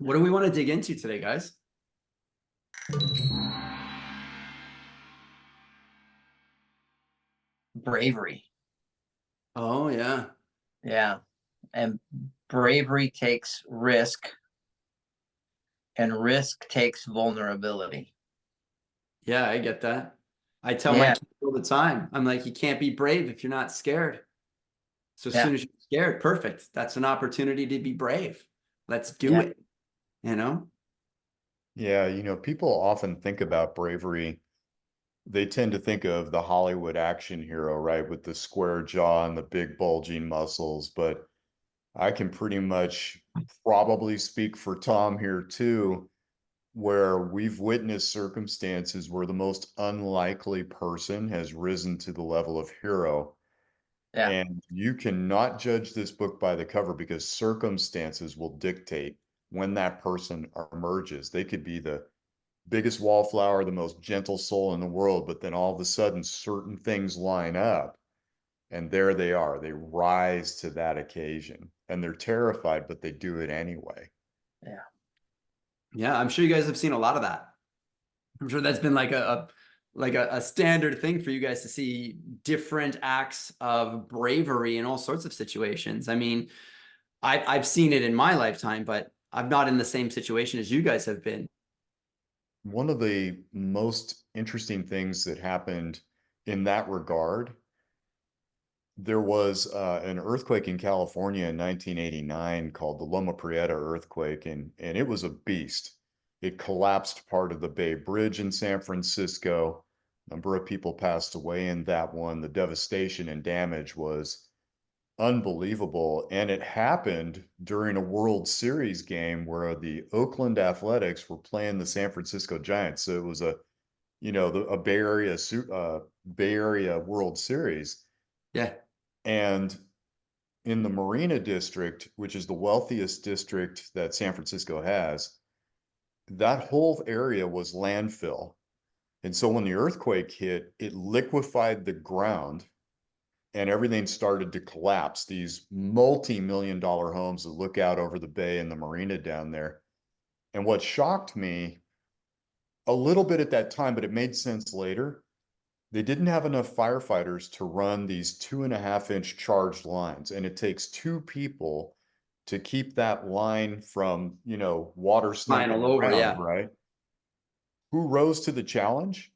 What do we want to dig into today, guys? Bravery. Oh, yeah. Yeah. And bravery takes risk, and risk takes vulnerability. Yeah, I get that. I tell my Yeah. kids all the time, I'm like, you can't be brave if you're not scared. So as Yeah. soon as you're scared, perfect. That's an opportunity to be brave. Let's do Yeah. it, you know? Yeah, people often think about bravery. They tend to think of the Hollywood action hero, right, with the square jaw and the big bulging muscles. But I can pretty much probably speak for Tom here too, where we've witnessed circumstances where the most unlikely person has risen to the level of hero. Yeah. And you cannot judge this book by the cover because circumstances will dictate when that person emerges. They could be the biggest wallflower, the most gentle soul in the world, but then all of a sudden certain things line up and there they are. They rise to that occasion and they're terrified, but they do it anyway. Yeah. Yeah, I'm sure you guys have seen a lot of that. I'm sure that's been like a standard thing for you guys to see different acts of bravery in all sorts of situations. I mean, I've seen it in my lifetime, but I'm not in the same situation as you guys have been. One of the most interesting things that happened in that regard, there was an earthquake in California in 1989 called the Loma Prieta earthquake, and it was a beast. It collapsed part of the Bay Bridge in San Francisco. A number of people passed away in that one. The devastation and damage was unbelievable. And it happened during a World Series game where the Oakland Athletics were playing the San Francisco Giants. So it was a Bay Area World Series. Yeah. And in the Marina District, which is the wealthiest district that San Francisco has, that whole area was landfill. And so when the earthquake hit, it liquefied the ground and everything started to collapse. These multi-million-dollar homes that look out over the bay and the marina down there. And what shocked me a little bit at that time, but it made sense later, they didn't have enough firefighters to run these 2.5-inch charged lines. And it takes two people to keep that line from, water Flying all sniping over, around, yeah. right? Who rose to the challenge?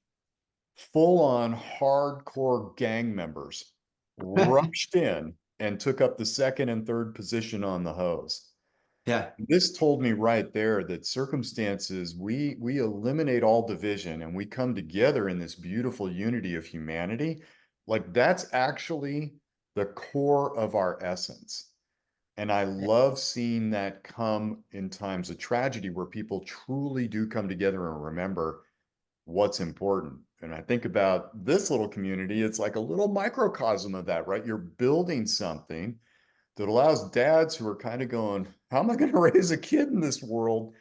Full on hardcore gang members rushed in and took up the second and third position on the hose. Yeah. This told me right there that circumstances, we eliminate all division and we come together in this beautiful unity of humanity. Like that's actually the core of our essence. And I love seeing that come in times of tragedy where people truly do come together and remember what's important. And I think about this little community, it's like a little microcosm of that, right? You're building something that allows dads who are kind of going, how am I going to raise a kid in this world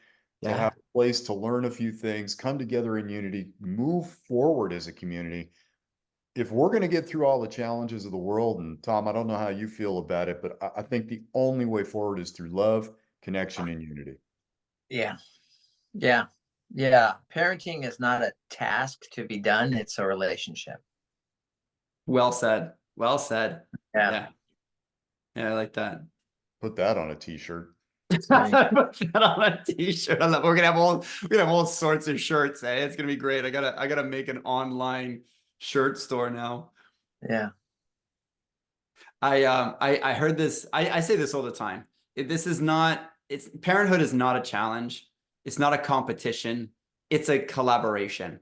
to Yeah. have a place to learn a few things, come together in unity, move forward as a community. If we're going to get through all the challenges of the world, and Tom, I don't know how you feel about it, but I think the only way forward is through love, connection, and unity. Yeah. Yeah. Yeah. Parenting is not a task to be done, it's a relationship. Well said. Well said. Yeah. Yeah. Yeah, I like that. Put that on a t-shirt. Put that on a t-shirt. We're gonna have all sorts of shirts. Eh? It's gonna be great. I gotta make an online shirt store now. Yeah. I heard this. I say this all the time. This is not. It's parenthood is not a challenge. It's not a competition. It's a collaboration.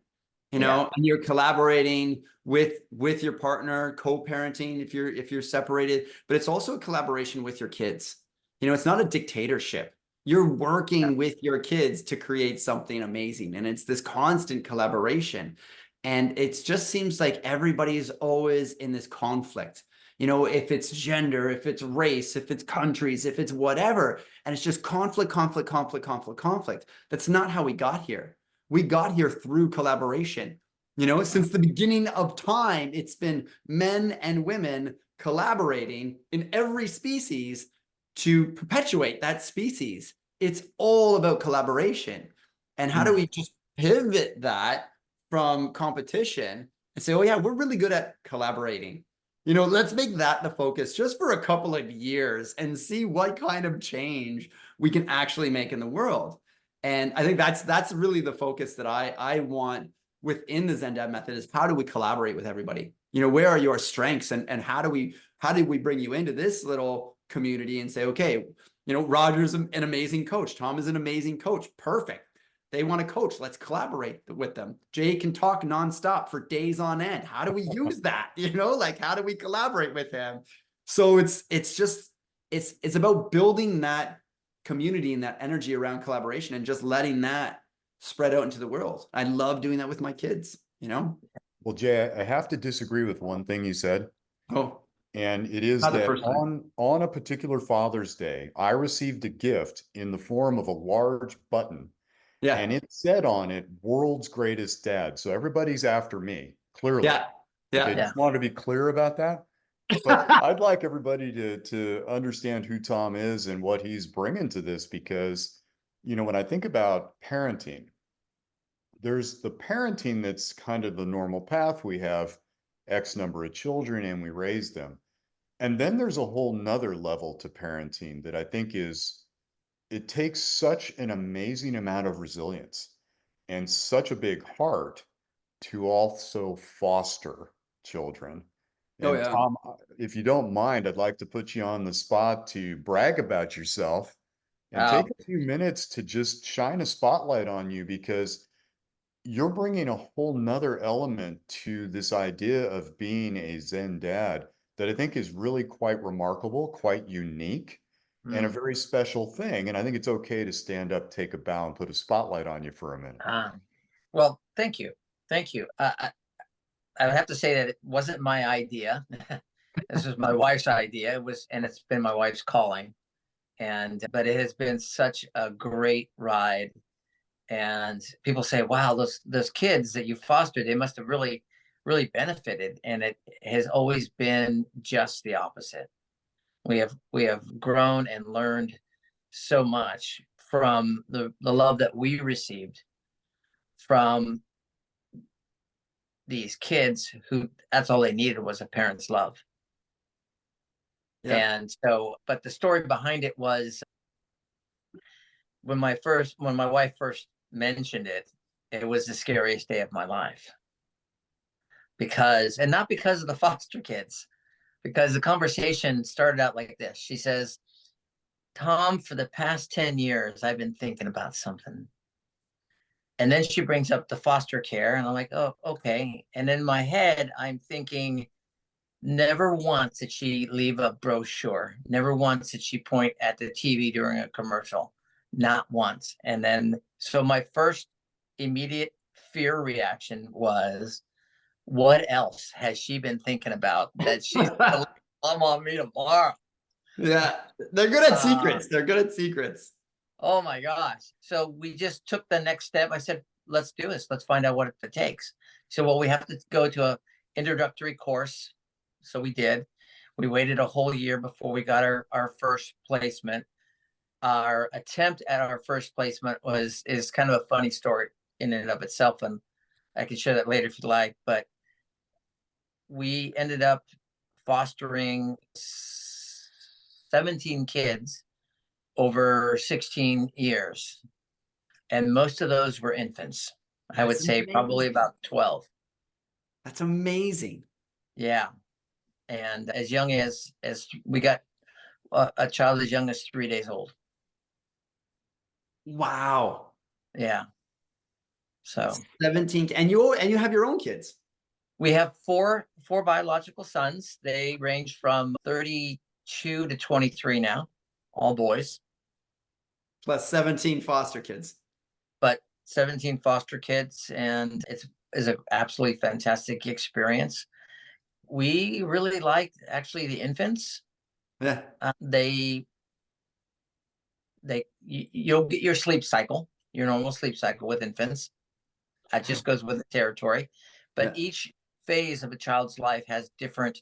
Yeah. And you're collaborating with your partner, co-parenting if you're separated, but it's also a collaboration with your kids. It's not a dictatorship. You're working with your kids to create something amazing, and it's this constant collaboration. And it just seems like everybody's always in this conflict. If it's gender, if it's race, if it's countries, if it's whatever, and it's just conflict, conflict, conflict, conflict, conflict. That's not how we got here. We got here through collaboration. Since the beginning of time, it's been men and women collaborating in every species to perpetuate that species. it's all about collaboration. And how do we just pivot that from competition and say, oh yeah, we're really good at collaborating. You know, let's make that the focus just for a couple of years and see what kind of change we can actually make in the world. And I think that's really the focus that I want within the Zen Dad method, is how do we collaborate with everybody? You know, where are your strengths, and how do we bring you into this little community and say, okay, you know, Rodger's an amazing coach. Tom is an amazing coach. Perfect. They want to coach. Let's collaborate with them. Jay can talk nonstop for days on end. How do we use that? You know, like, how do we collaborate with him? So it's about building that community and that energy around collaboration and just letting that spread out into the world. I love doing that with my kids, you know? Well, Jay, I have to disagree with one thing you said. Oh, And it is not the that first time. on a particular Father's Day, I received a gift in the form of a large button. Yeah. And it said on it, "World's Greatest Dad." So everybody's after me, clearly. Yeah. Yeah. Okay, Yeah. just wanted to be clear about that. But I'd like everybody to understand who Tom is and what he's bringing to this, because, you know, when I think about parenting, there's the parenting that's kind of the normal path. We have X number of children and we raise them. And then there's a whole nother level to parenting that I think it takes such an amazing amount of resilience and such a big heart to also foster children. Oh And yeah. Tom, if you don't mind, I'd like to put you on the spot to brag about yourself and take a few minutes to just shine a spotlight on you, because you're bringing a whole nother element to this idea of being a Zen dad that I think is really quite remarkable, quite unique, and a very special thing. And I think it's okay to stand up, take a bow, and put a spotlight on you for a minute. Well, thank you. Thank you. I would have to say that it wasn't my idea. This was my wife's idea. And it's been my wife's calling. But it has been such a great ride. And people say, wow, those kids that you fostered, they must have really, really benefited. And it has always been just the opposite. We have grown and learned so much from the love that we received from these kids who that's all they needed was a parent's love. Yeah. And so, but the story behind it was when my wife first mentioned it, it was the scariest day of my life. And not because of the foster kids, because the conversation started out like this. She says, Tom, for the past 10 years, I've been thinking about something. And then she brings up the foster care, and I'm like, oh, okay. And in my head, I'm thinking, never once did she leave a brochure. Never once did she point at the TV during a commercial. Not once. And then, so my first immediate fear reaction was, what else has she been thinking about that she's gonna come on me tomorrow? Yeah, they're good at secrets. They're good at secrets. Oh my gosh. So we just took the next step. I said, let's do this. Let's find out what it takes. So, well, we have to go to an introductory course. So we did. We waited a whole year before we got our first placement. Our attempt at our first placement is kind of a funny story in and of itself. And I can share that later if you'd like. But we ended up fostering 17 kids over 16 years. And most of those were infants. I would say probably about 12. That's amazing. Yeah. And as young as we got a child as young as 3 days old. Wow. Yeah. So 17, and you have your own kids. We have four biological sons. They range from 32 to 23 now, all boys. Plus 17 foster kids. But 17 foster kids, and is an absolutely fantastic experience. We really like actually the infants. Yeah. You'll get your sleep cycle, your normal sleep cycle with infants. That just goes with the territory. But each phase of a child's life has different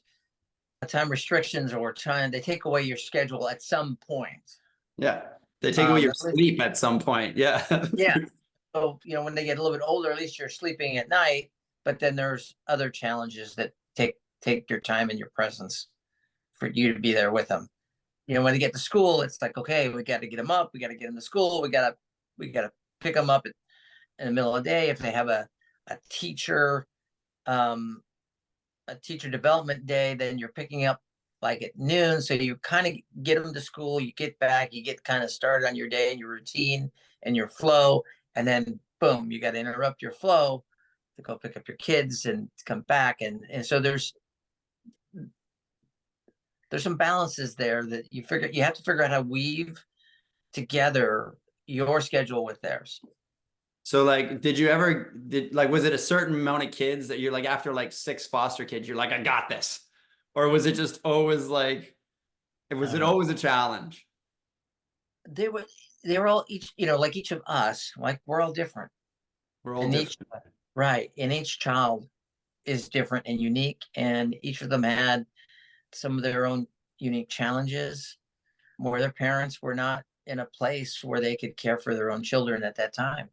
time restrictions or time. They take away your schedule at some point. Yeah. They take away your That was- sleep at some point. Yeah. yeah. So, you know, when they get a little bit older, at least you're sleeping at night, but then there's other challenges that take your time and your presence for you to be there with them. You know, when they get to school, it's like, okay, we got to get them up, we got to get them to school, we got to pick them up in the middle of the day. If they have a teacher, a teacher development day, then you're picking up like at noon. So you kind of get them to school, you get back, you get kind of started on your day and your routine and your flow. And then boom, you got to interrupt your flow to go pick up your kids and come back. And so there's some balances there that you have to figure out how to weave together your schedule with theirs. So like, was it a certain amount of kids that you're like, after like 6 foster kids, you're like, I got this? Or was it just always like, was it always a challenge? They were all each, you know, like each of us, like we're all different. We're all And different. right. And each child is different and unique. And each of them had some of their own unique challenges where their parents were not in a place where they could care for their own children at that time.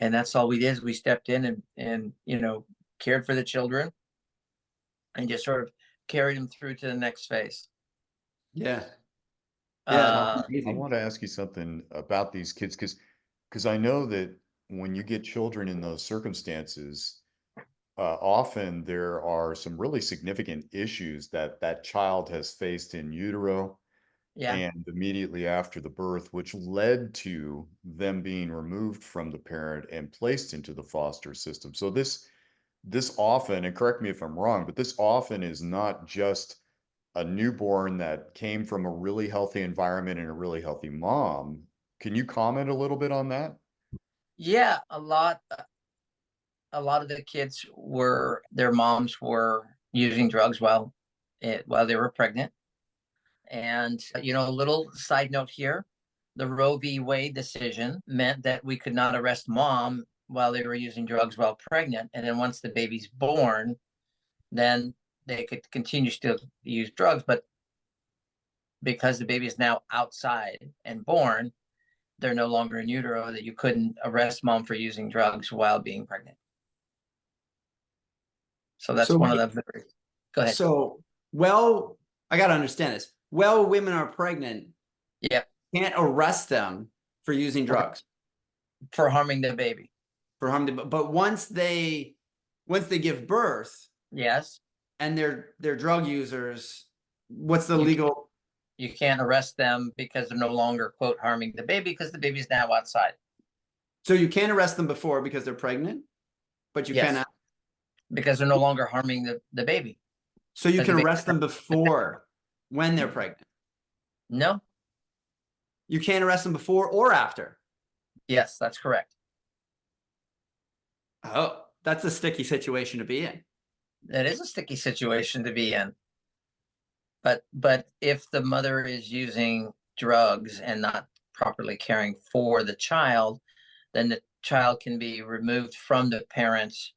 And that's all we did is we stepped in and you know, cared for the children and just sort of carried them through to the next phase. Yeah. Yeah. I want to ask you something about these kids because I know that when you get children in those circumstances, often there are some really significant issues that that child has faced in utero Yeah. and immediately after the birth, which led to them being removed from the parent and placed into the foster system. So this often, and correct me if I'm wrong, but this often is not just a newborn that came from a really healthy environment and a really healthy mom. Can you comment a little bit on that? Yeah. A lot of the kids their moms were using drugs while they were pregnant. And, you know, a little side note here, the Roe v. Wade decision meant that we could not arrest mom while they were using drugs while pregnant. And then once the baby's born, then they could continue still use drugs. But because the baby is now outside and born, they're no longer in utero, that you couldn't arrest mom for using drugs while being pregnant. So that's one of the, go ahead. So, well, I got to understand this. Well, women are pregnant. Yep. Can't arrest them for using drugs. For harming the baby. But once they give birth. Yes. And they're drug users, what's the legal? You can't arrest them because they're no longer, quote, harming the baby because the baby's now outside. So you can't arrest them before because they're pregnant, but you Yes. can. Because they're no longer harming the baby. So you can arrest them before when they're pregnant. No. You can't arrest them before or after. Yes, that's correct. Oh, that's a sticky situation to be in. That is a sticky situation to be in. But if the mother is using drugs and not properly caring for the child, then the child can be removed from the parents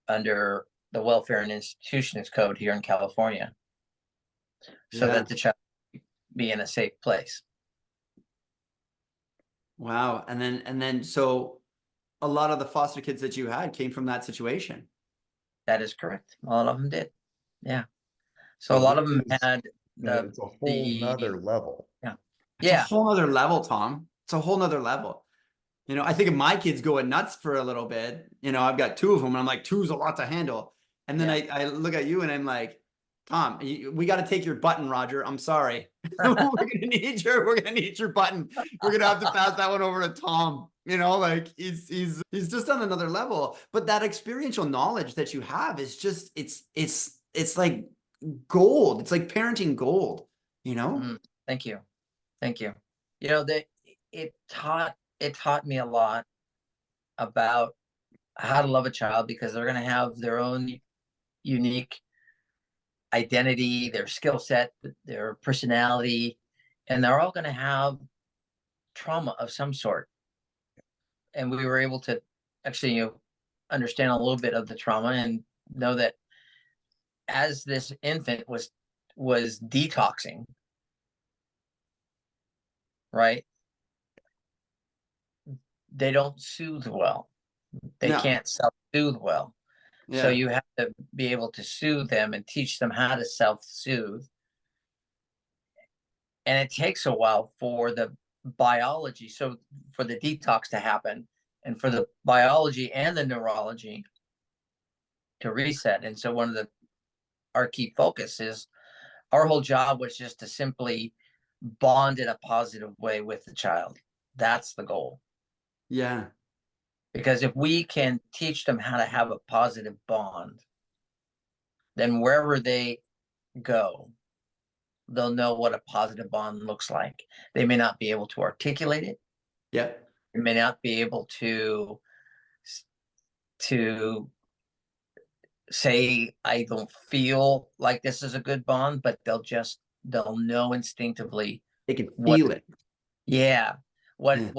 under the Welfare and Institutions Code here in California, so that the child be in a safe place. Wow. And then so a lot of the foster kids that you had came from that situation. That is correct. A lot of them did. Yeah. So a lot of them had it's a whole nother level. Yeah. It's a whole nother level, Tom. It's a whole nother level. You know, I think of my kids going nuts for a little bit. You know, I've got 2 of them and I'm like, 2's a lot to handle. And then I look at you and I'm like, Tom, we got to take your button, Rodger. I'm sorry. we're gonna need your button. We're gonna have to pass that one over to Tom. You know, like he's just on another level. But that experiential knowledge that you have is just it's like gold. It's like parenting gold, you know? Thank you. Thank you. You know, it taught me a lot about how to love a child because they're going to have their own unique identity, their skill set, their personality, and they're all going to have trauma of some sort. And we were able to actually, you know, understand a little bit of the trauma and know that as this infant was detoxing, right? they don't soothe well. They No. can't self-soothe well. So Yeah. you have to be able to soothe them and teach them how to self-soothe. And it takes a while for the biology, so for the detox to happen and for the biology and the neurology to reset. And so our key focus is, our whole job was just to simply bond in a positive way with the child. That's the goal. Yeah. Because if we can teach them how to have a positive bond, then wherever they go, they'll know what a positive bond looks like. They may not be able to articulate it. Yeah. They may not be able to say, I don't feel like this is a good bond, but they'll know instinctively They can what, feel it. yeah, what Yeah.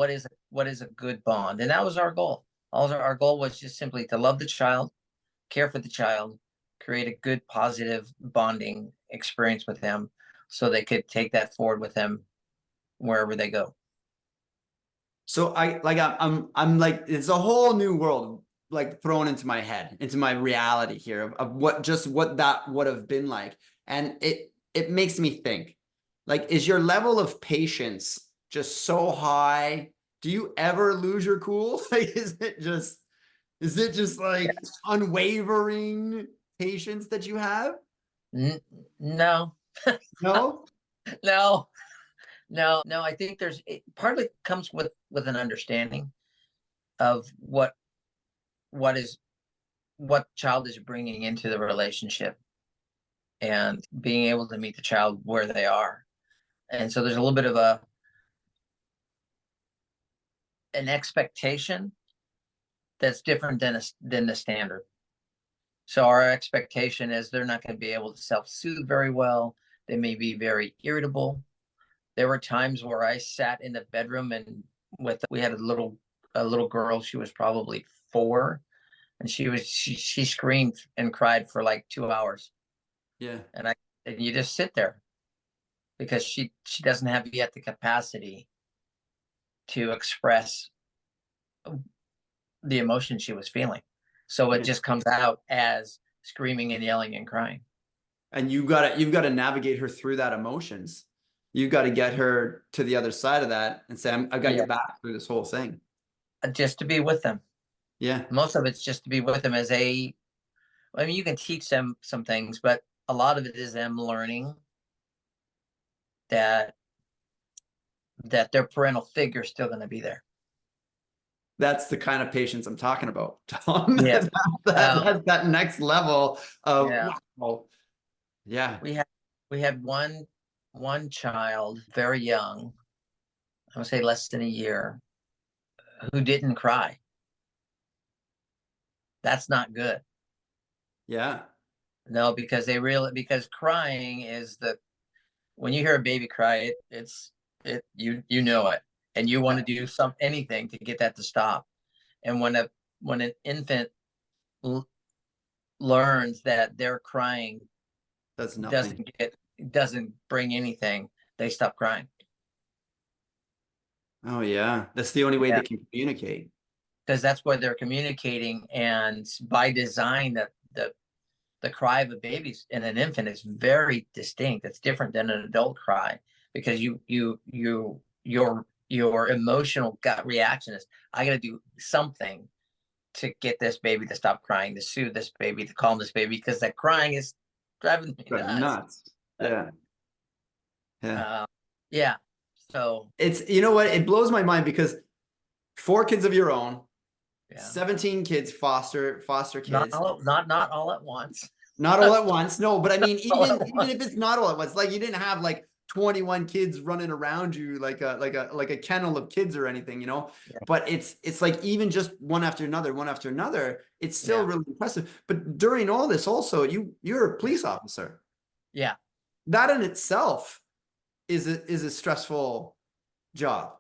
what is a good bond. And that was our goal. Our goal was just simply to love the child, care for the child, create a good positive bonding experience with them, so they could take that forward with them wherever they go. So I'm like, it's a whole new world like thrown into my head, into my reality here of what that would have been like. And it makes me think, like, is your level of patience just so high? Do you ever lose your cool? Like, is it just like Yes. unwavering patience that you have? No, No? no, no. I think it partly comes with an understanding of what child is bringing into the relationship, and being able to meet the child where they are. And so there's a little bit of an expectation that's different than the standard. So our expectation is they're not going to be able to self-soothe very well. They may be very irritable. There were times where I sat in the bedroom and we had a little girl. She was probably 4, and she screamed and cried for like 2 hours. Yeah. And you just sit there, because she doesn't have yet the capacity to express the emotion she was feeling. So it just comes out as screaming and yelling and crying. And you've got to navigate her through that emotions. You've got to get her to the other side of that and say, I've got your back through this whole thing. Just to be with them. Yeah. Most of it's just to be with them I mean, you can teach them some things, but a lot of it is them learning that their parental figure is still going to be there. That's the kind of patience I'm talking about, Tom. Yeah. That's that next level of, wow. Yeah. We had one child, very young, I would say less than a year, who didn't cry. That's not good. Yeah. No, because because crying is when you hear a baby cry, you know it, and you want to do anything to get that to stop. And when an infant learns that their crying That's nothing. doesn't bring anything, they stop crying. Oh yeah. That's the only way Yeah. they can communicate. Because that's where they're communicating, and by design, the cry of a baby and an infant is very distinct. It's different than an adult cry, because your emotional gut reaction is, I got to do something to get this baby to stop crying, to soothe this baby, to calm this baby, because that crying is driving me Nuts. Yeah. Yeah. Yeah. So It's, you know what? It blows my mind because 4 kids of your own, yeah. 17 kids, foster kids. Not all at once. Not all at once. No, but I mean, even once. if it's not all at once, like you didn't have like 21 kids running around you like a kennel of kids or anything, you know. Yeah. But it's like even just one after another, it's still really impressive. But during all this, also, you're a police officer. Yeah. That in itself is a stressful job.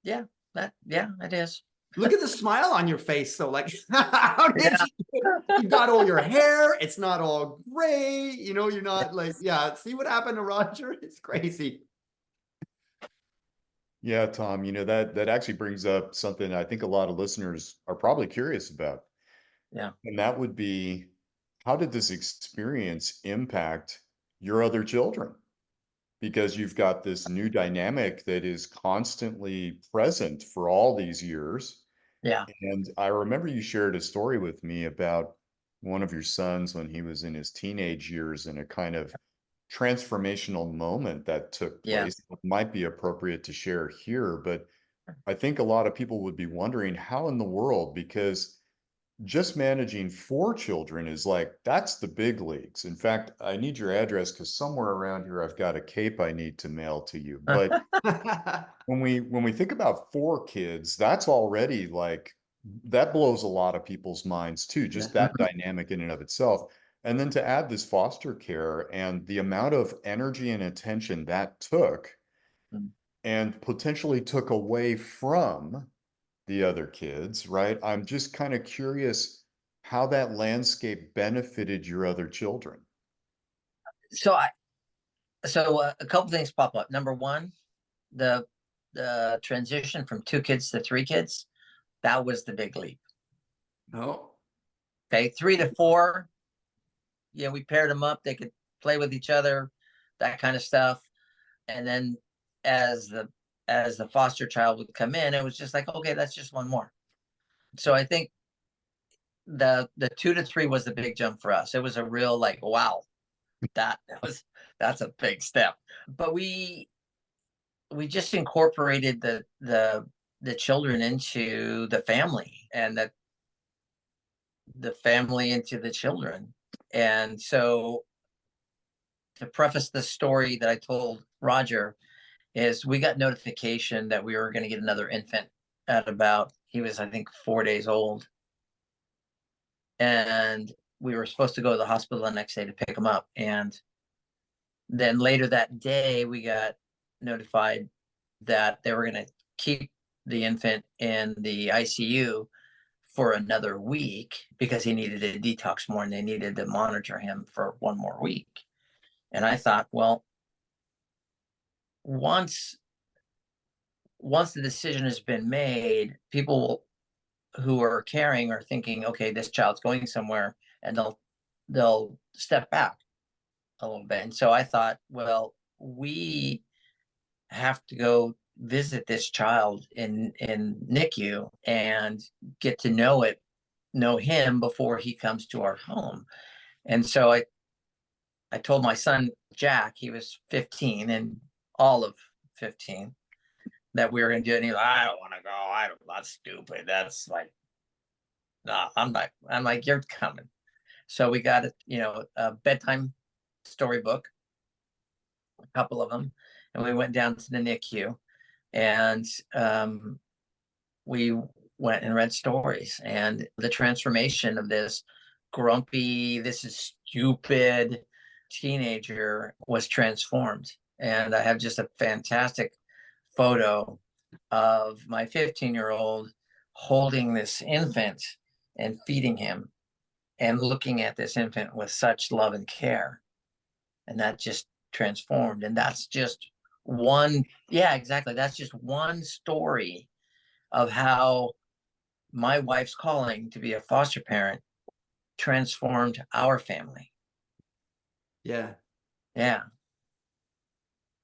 Yeah. It is. Look at the smile on your face. So like, how did you got all your hair? It's not all gray. You know, you're not like, yeah, see what happened to Rodger? It's crazy. Yeah, Tom, that actually brings up something I think a lot of listeners are probably curious about. Yeah. And that would be, how did this experience impact your other children? Because you've got this new dynamic that is constantly present for all these years. Yeah. And I remember you shared a story with me about one of your sons when he was in his teenage years and a kind of transformational moment that took Yeah. place. It might be appropriate to share here, but I think a lot of people would be wondering how in the world, because just managing 4 children is like, that's the big leagues. In fact, I need your address because somewhere around here I've got a cape I need to mail to you. But when we think about 4 kids, that's already like, that blows a lot of people's minds too, just that dynamic in and of itself. And then to add this foster care and the amount of energy and attention that took Mm. and potentially took away from the other kids, right? I'm just kind of curious how that landscape benefited your other children. So a couple things pop up. Number one, the transition from 2 kids to 3 kids, that was the big leap. Oh, Okay, 3 to 4, we paired them up. They could play with each other, that kind of stuff. And then as the foster child would come in, it was just like, okay, that's just one more. So I think the 2 to 3 was the big jump for us. It was a real like, wow, that's a big step. But we just incorporated the children into the family, and the family into the children. And so, to preface the story that I told Rodger, is we got notification that we were going to get another infant at about, he was, I think, 4 days old. And we were supposed to go to the hospital the next day to pick him up. And then later that day, we got notified that they were going to keep the infant in the ICU for another week because he needed a detox more and they needed to monitor him for one more week. And I thought, well, once the decision has been made, people who are caring are thinking, okay, this child's going somewhere, and they'll step back a little bit. And so I thought, well, we have to go visit this child in NICU and get to know him before he comes to our home. And so I told my son Jack, he was 15 and all of 15, that we were going to do it. And he was like, I don't want to go. That's stupid. That's like, no, I'm not. I'm like, you're coming. So we got a bedtime storybook, a couple of them, and we went down to the NICU, and we went and read stories, and the transformation of this grumpy, this is stupid teenager was transformed. And I have just a fantastic photo of my 15-year-old holding this infant and feeding him and looking at this infant with such love and care. And that just transformed. And that's just one, yeah, exactly. That's just one story of how my wife's calling to be a foster parent transformed our family. yeah. Yeah.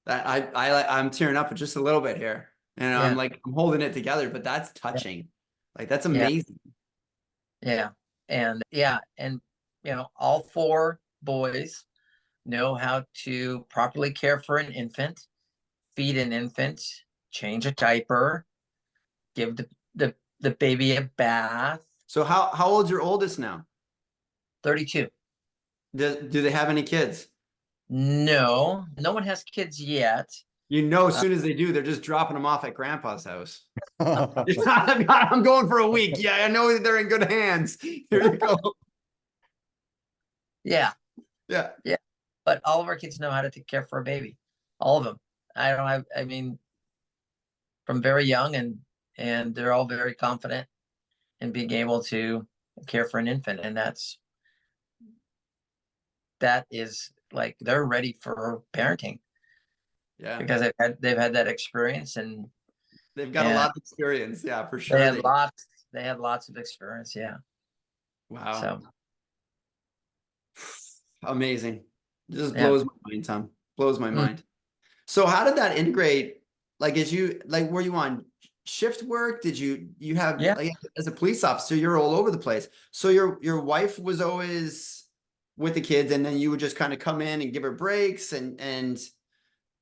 That I'm tearing up just a little bit here, and Yeah. I'm holding it together, but that's touching. Like, that's Yeah. amazing. Yeah. And yeah. And, all 4 boys know how to properly care for an infant, feed an infant, change a diaper, give the baby a bath. So how old's your oldest now? 32. Do they have any kids? No one has kids yet. As soon as they do, they're just dropping them off at grandpa's house. I'm going for a week. Yeah, I know they're in good hands. Here you go. Yeah. Yeah. Yeah. But all of our kids know how to take care for a baby. All of them. I mean, from very young, and they're all very confident in being able to care for an infant. And that is like, they're ready for parenting. Yeah. Because they've had that experience, and They've got a And lot of experience. Yeah, for they sure. had lots. They had lots of experience. Yeah. Wow. So Amazing. It just yeah. blows my mind, Tom. Blows my Mm. mind. So how did that integrate? Like, were you on shift work? Did you have, Yeah. like, as a police officer, you're all over the place. So your wife was always with the kids, and then you would just kind of come in and give her breaks, and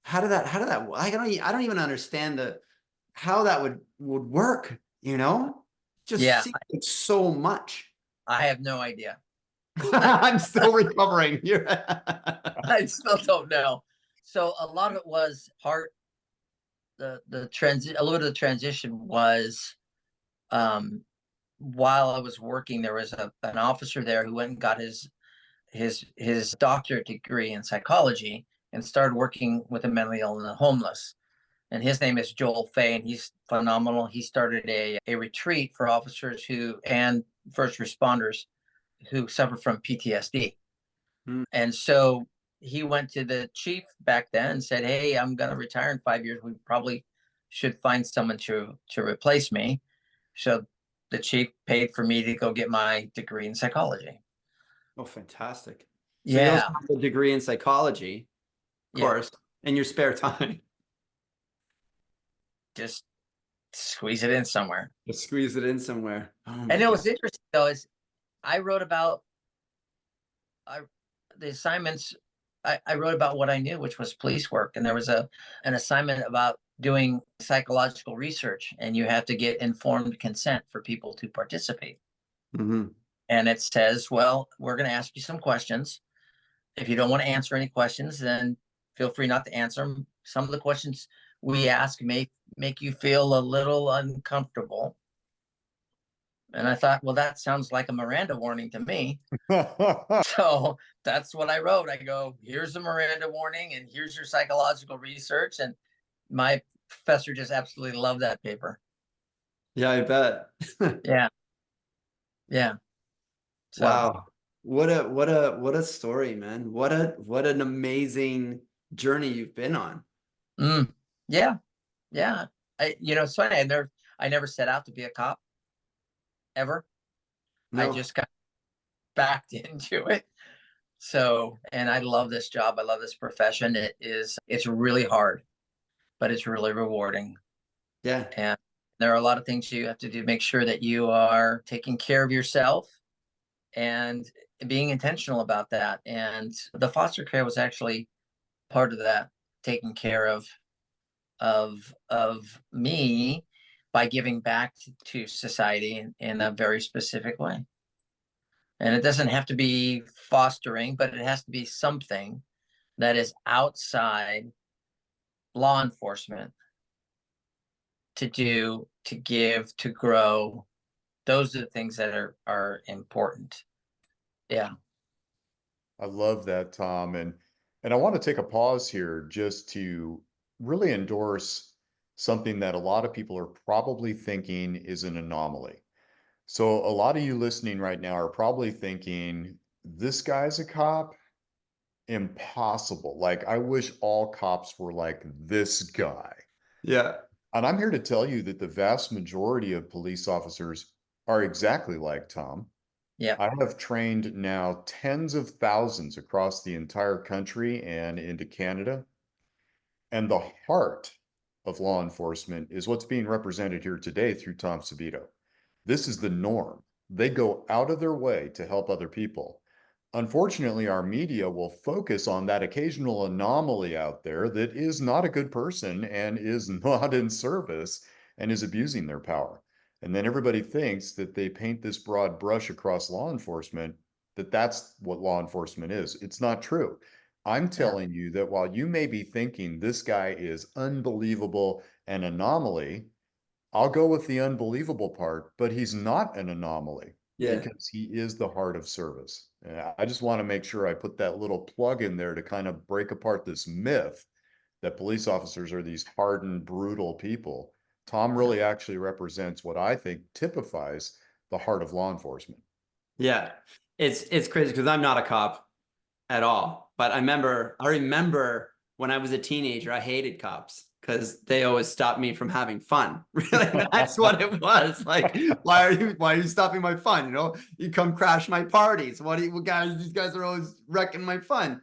how did that, I don't even understand how that would work, just Yeah. seems like so much. I have no idea. I'm still recovering. I still don't know. So a lot of it was the transit. A little bit of the transition was, while I was working, there was an officer there who went and got his doctorate degree in psychology and started working with the mentally ill and the homeless. And his name is Joel Fay, and he's phenomenal. He started a retreat for officers and first responders who suffer from PTSD. Hmm. And so he went to the chief back then and said, "Hey, I'm going to retire in 5 years. We probably should find someone to replace me." So the chief paid for me to go get my degree in psychology. Oh, fantastic. So you also Yeah. have a degree in psychology, of Yeah. course, in your spare time. Just squeeze it in somewhere. Just squeeze it in somewhere. Oh And my it God. was interesting though, is I wrote about I, the assignments. I wrote about what I knew, which was police work. And there was an assignment about doing psychological research, and you have to get informed consent for people to participate. Mm-hmm. And it says, well, we're going to ask you some questions. If you don't want to answer any questions, then feel free not to answer them. Some of the questions we ask may make you feel a little uncomfortable. And I thought, well, that sounds like a Miranda warning to me. So that's what I wrote. I go, here's a Miranda warning, and here's your psychological research. And my professor just absolutely loved that paper. Yeah, I bet. Yeah. Yeah. So, Wow. What a story, man. What an amazing journey you've been on. yeah. Yeah. It's funny. I never set out to be a cop ever. I No. just got backed into it. So, and I love this job. I love this profession. It's really hard, but it's really rewarding. Yeah. And there are a lot of things you have to do to make sure that you are taking care of yourself and being intentional about that. And the foster care was actually part of that, taking care of me by giving back to society in a very specific way. And it doesn't have to be fostering, but it has to be something that is outside law enforcement to do, to give, to grow. Those are the things that are important. Yeah. I love that, Tom. And I want to take a pause here just to really endorse something that a lot of people are probably thinking is an anomaly. So a lot of you listening right now are probably thinking, this guy's a cop? Impossible. Like, I wish all cops were like this guy. Yeah. And I'm here to tell you that the vast majority of police officers are exactly like Tom. Yeah. I have trained now tens of thousands across the entire country and into Canada. And the heart of law enforcement is what's being represented here today through Tom Sabido. This is the norm. They go out of their way to help other people. Unfortunately, our media will focus on that occasional anomaly out there that is not a good person and is not in service and is abusing their power. And then everybody thinks that they paint this broad brush across law enforcement, that that's what law enforcement is. It's not true. I'm telling you that while you may be thinking this guy is unbelievable, an anomaly, I'll go with the unbelievable part, but he's not an anomaly Yeah. because he is the heart of service. I just want to make sure I put that little plug in there to kind of break apart this myth that police officers are these hardened, brutal people. Tom really actually represents what I think typifies the heart of law enforcement. Yeah. It's crazy because I'm not a cop at all. But I remember when I was a teenager, I hated cops because they always stop me from having fun. Really, that's what it was. Like, why are you stopping my fun? You know, you come crash my parties. These guys are always wrecking my fun.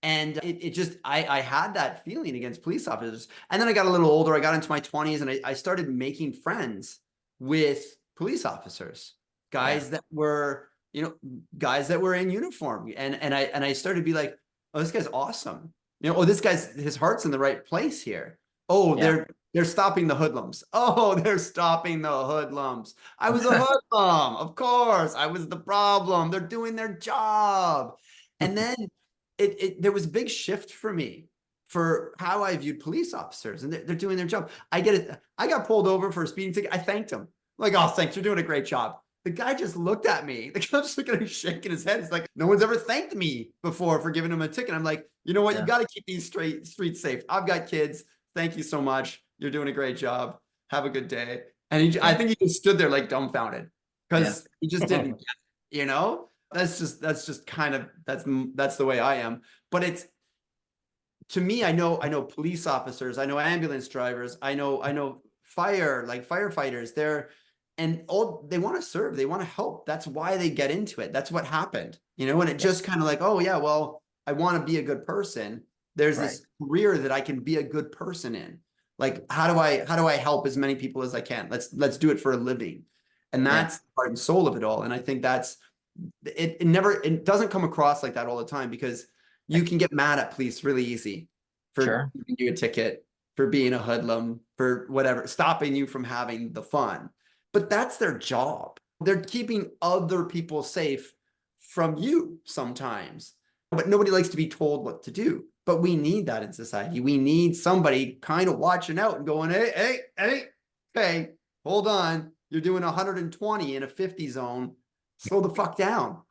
And it just, I had that feeling against police officers. And then I got a little older. I got into my 20s and I started making friends with police officers, guys that were, you know, guys that were in uniform. And I started to be like, oh, this guy's awesome. You know, oh, this guy's, his heart's in the right place here. Oh, they're stopping the hoodlums. Oh, they're stopping the hoodlums. I was a hoodlum. Of course, I was the problem. They're doing their job. And then there was a big shift for me for how I viewed police officers, and they're doing their job. I get it. I got pulled over for a speeding ticket. I thanked him. Like, oh, thanks. You're doing a great job. The guy just looked at me. The guy just looking at me, shaking his head. It's like, no one's ever thanked me before for giving him a ticket. I'm like, you know what? You got to keep these streets safe. I've got kids. Thank you so much. You're doing a great job. Have a good day. And I think he just stood there like dumbfounded because he just didn't get it, you know? That's just kind of, that's the way I am. But it's, to me, I know police officers, I know ambulance drivers, I know firefighters, they want to serve, they want to help. That's why they get into it. That's what happened, you know, and it just kind of like, oh yeah, well, I want to be a good person. There's this career that I can be a good person in. Like, how do I help as many people as I can? Let's do it for a living. And that's the heart and soul of it all. And I think that's, it doesn't come across like that all the time, because you can get mad at police really easy for giving you a ticket, for being a hoodlum, for whatever, stopping you from having the fun. But that's their job. They're keeping other people safe from you sometimes. But nobody likes to be told what to do. But we need that in society. We need somebody kind of watching out and going, hey, hold on. You're doing 120 in a 50 zone. Slow the fuck down.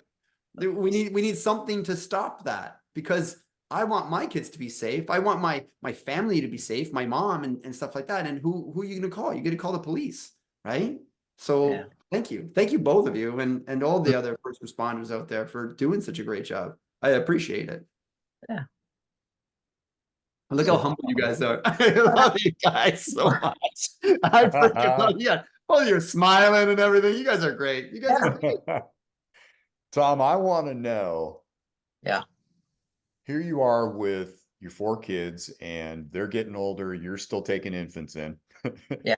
We need something to stop that, because I want my kids to be safe. I want my family to be safe, my mom and stuff like that. And who are you going to call? You're going to call the police, right? So thank you both of you, and all the other first responders out there for doing such a great job. I appreciate it. Yeah. Look how humble you guys are. I love you guys so much. I freaking love you. Oh, you're smiling and everything. You guys are great. You guys are great. Tom, I want to know. Yeah. Here you are with your 4 kids and they're getting older. You're still taking infants in. Yeah.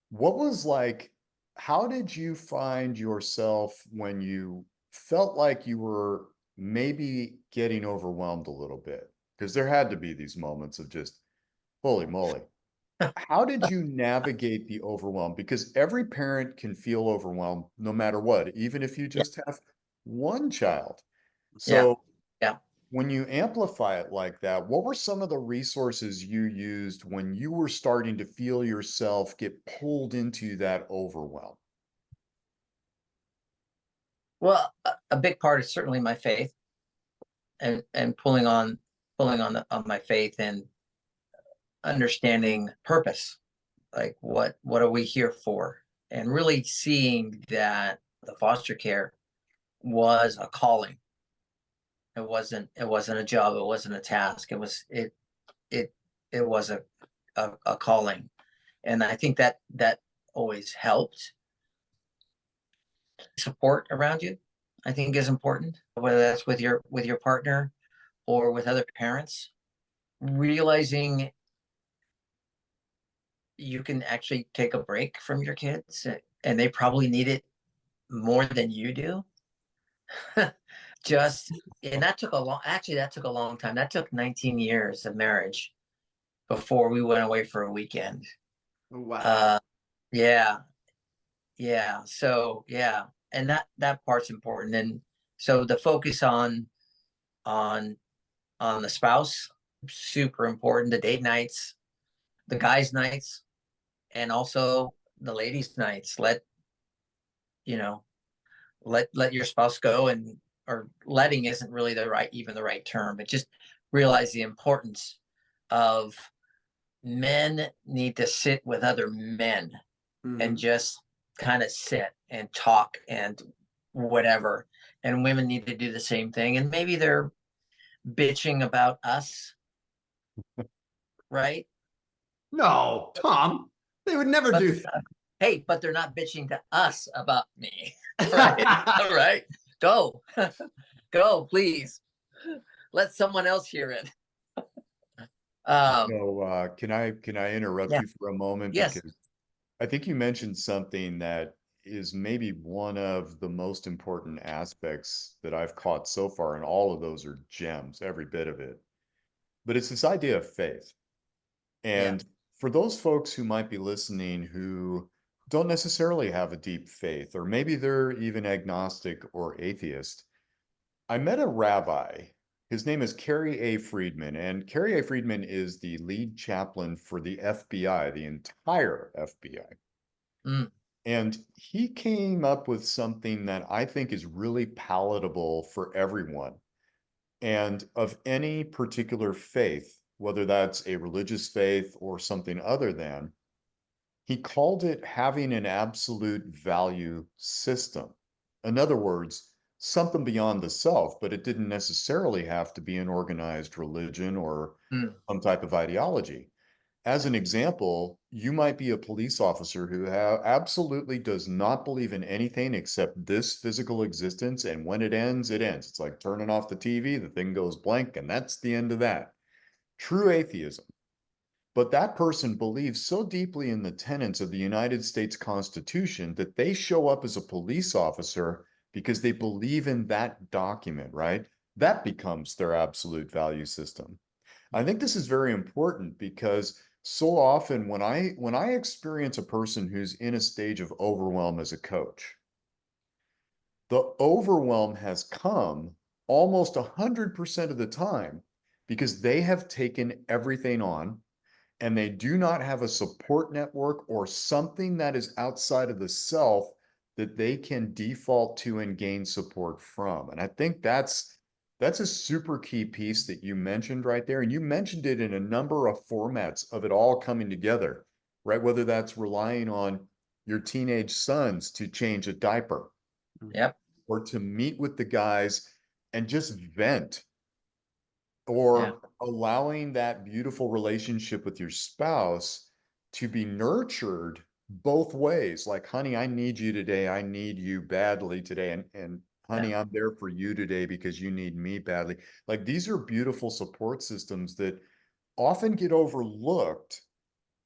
What was like, how did you find yourself when you felt like you were maybe getting overwhelmed a little bit? Because there had to be these moments of just, holy moly. How did you navigate the overwhelm? Because every parent can feel overwhelmed no matter what, even if you just have one child. So when you amplify it like that, what were some of the resources you used when you were starting to feel yourself get pulled into that overwhelm? Well, a big part is certainly my faith, and pulling on my faith and understanding purpose. Like, what are we here for? And really seeing that the foster care was a calling. It wasn't a job. It wasn't a task. It was a calling. And I think that always helped. Support around you, I think, is important, whether that's with your partner or with other parents. Realizing you can actually take a break from your kids, and they probably need it more than you do. And that took a long time. That took 19 years of marriage before we went away for a weekend. Wow. So and that part's important. And so the focus on the spouse, super important. The date nights, the guys' nights, and also the ladies' nights. Let your spouse go, or letting isn't really the right term, but just realize the importance of men need to sit with other men and just kind of sit and talk and whatever. And women need to do the same thing. And maybe they're bitching about us, right? No, Tom, they would never But do that. hey, but they're not bitching to us about me. Right? All right. Go. Go, please. Let someone else hear it. So, can I interrupt Yeah. you for a moment? Yes. Because I think you mentioned something that is maybe one of the most important aspects that I've caught so far, and all of those are gems, every bit of it. But it's this idea of faith. Yeah. And for those folks who might be listening who don't necessarily have a deep faith, or maybe they're even agnostic or atheist, I met a rabbi. His name is Kerry A. Friedman, and Kerry A. Friedman is the lead chaplain for the FBI, the entire FBI. Mm. And he came up with something that I think is really palatable for everyone and of any particular faith, whether that's a religious faith or something other than. He called it having an absolute value system. In other words, something beyond the self, but it didn't necessarily have to be an organized religion or Mm. some type of ideology. As an example, you might be a police officer who absolutely does not believe in anything except this physical existence. And when it ends, it ends. It's like turning off the TV, the thing goes blank, and that's the end of that. True atheism. But that person believes so deeply in the tenets of the United States Constitution that they show up as a police officer because they believe in that document, right? That becomes their absolute value system. I think this is very important because so often when I experience a person who's in a stage of overwhelm as a coach, the overwhelm has come almost 100% of the time because they have taken everything on and they do not have a support network or something that is outside of the self that they can default to and gain support from. And I think that's a super key piece that you mentioned right there. And you mentioned it in a number of formats of it all coming together, right? Whether that's relying on your teenage sons to change a diaper Yep. or to meet with the guys and just vent, Yeah. or allowing that beautiful relationship with your spouse to be nurtured both ways. Like, honey, I need you today. I need you badly today. And honey, Yeah. I'm there for you today because you need me badly. Like, these are beautiful support systems that often get overlooked